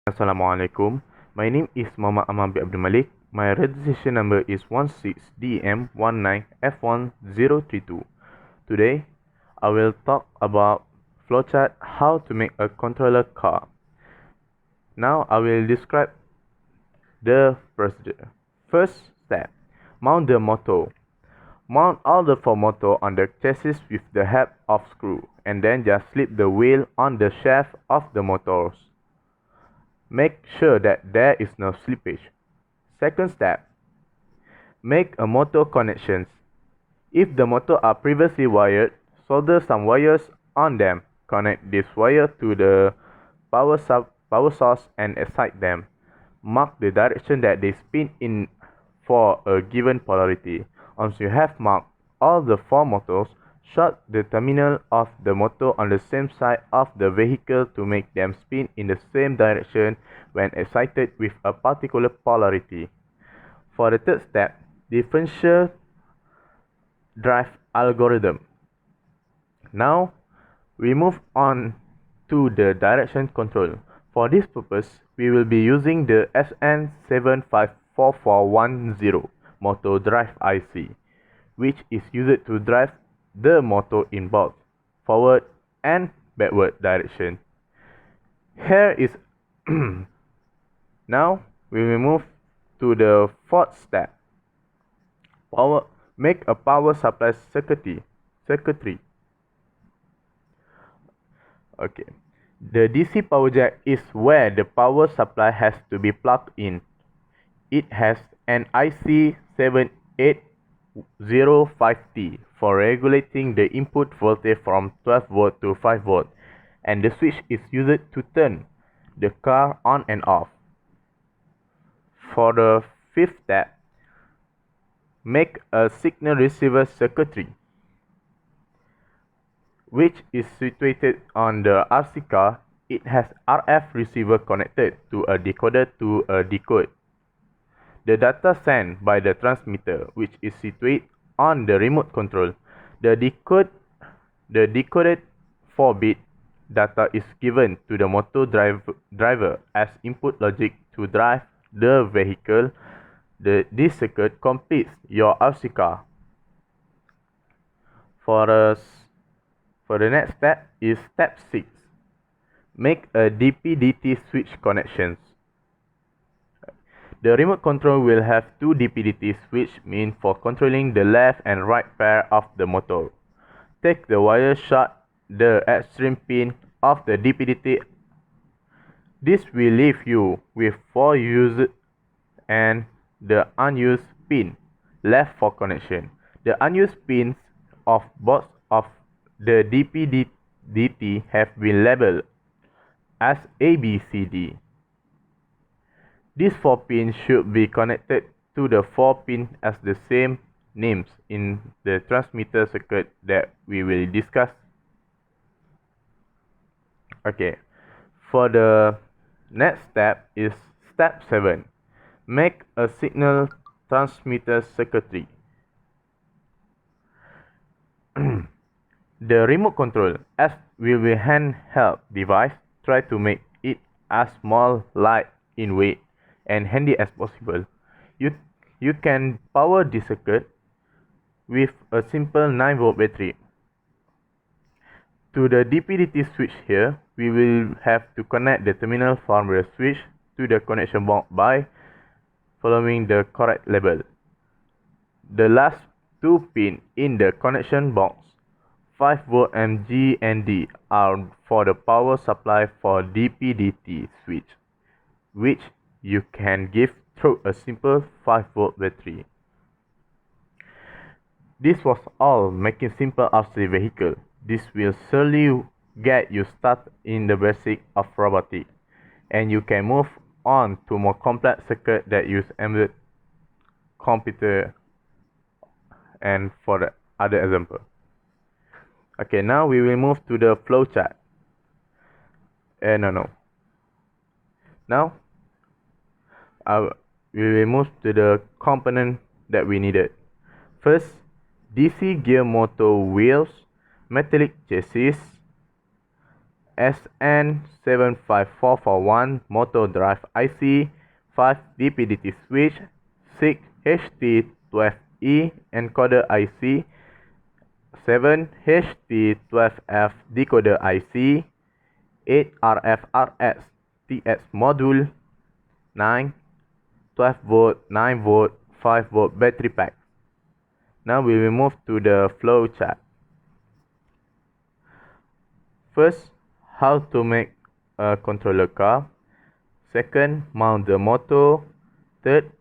Assalamualaikum. My name is Muhammad Aman bin Abdul Malik. My registration number is 16DM19F1032. Today, I will talk about flowchart how to make a controller car. Now, I will describe the procedure. First step, mount the motor. Mount all the four motors on the chassis with the help of screw, and then just slip the wheel on the shaft of the motors. Make sure that there is no slippage. Second step, make a motor connections. If the motor are previously wired, solder some wires on them. Connect this wire to the power source and excite them. Mark the direction that they spin in for a given polarity. Once you have marked all the four motors, short the terminal of the motor on the same side of the vehicle to make them spin in the same direction when excited with a particular polarity. For the third step, differential drive algorithm. Now, we move on to the direction control. For this purpose, we will be using the SN754410 motor drive IC, which is used to drive the motor in both forward and backward direction. Here is now we will move to the fourth step. Make a power supply circuitry. Okay. The DC power jack is where the power supply has to be plugged in. It has an IC7805T for regulating the input voltage from 12 volt to 5 volt, and the switch is used to turn the car on and off. For the fifth step, make a signal receiver circuitry, which is situated on the RC car. It has RF receiver connected to a decoder to decode the data sent by the transmitter, which is situated on the remote control. The decoded 4-bit data is given to the motor driver as input logic to drive the vehicle. This circuit completes your RC car. For the next step is step 6. Make a DP-DT switch connections. The remote control will have two DP-DT switch meant for controlling the left and right pair of the motor. Take the wire short the extreme pin of the DP-DT. This will leave you with 4 used and the unused pin left for connection. The unused pins of both of the DP-DT have been labeled as A, B, C, D. These 4 pins should be connected to the 4 pins as the same names in the transmitter circuit that we will discuss. Okay, for the next step is step 7. Make a signal transmitter circuitry. The remote control, as will be handheld device, try to make it as small, light in weight, and handy as possible. You can power the circuit with a simple 9-volt battery. To the DP-DT switch here, we will have to connect the terminal from the switch to the connection box by following the correct label. The last 2 pins in the connection box, 5 volt and G and D, are for the power supply for DP-DT switch, which you can give through a simple 5 volt battery. This was all making simple RC vehicle. This will surely get you started in the basic of robotics, and you can move on to more complex circuit that use embedded computer and for the other example. Okay, now we will move to the flowchart. Now we will move to the component that we needed. First, DC gear motor wheels, metallic chassis, SN75441 motor drive IC, 5 DP/DT switch, 6 HT12E encoder IC, 7 HT12F decoder IC, 8 RF-RX TX module, 9 12 volt, 9 volt, 5 volt battery pack. Now we will move to the flow chart. First, how to make a controller car. Second, mount the motor. Third,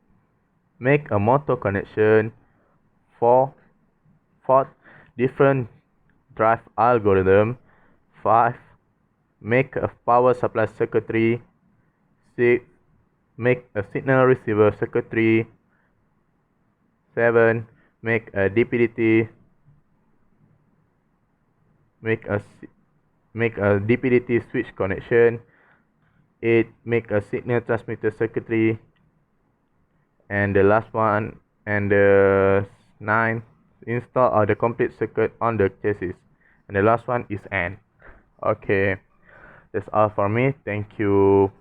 make a motor connection. Fourth, different drive algorithm. 5, make a power supply circuitry. 6, make a signal receiver circuitry. 7, make a DP/DT. Make a DP/DT switch connection. 8, make a signal transmitter circuitry. And the last one, and the 9, install all the complete circuit on the chassis. And the last one is end. Okay, that's all for me. Thank you.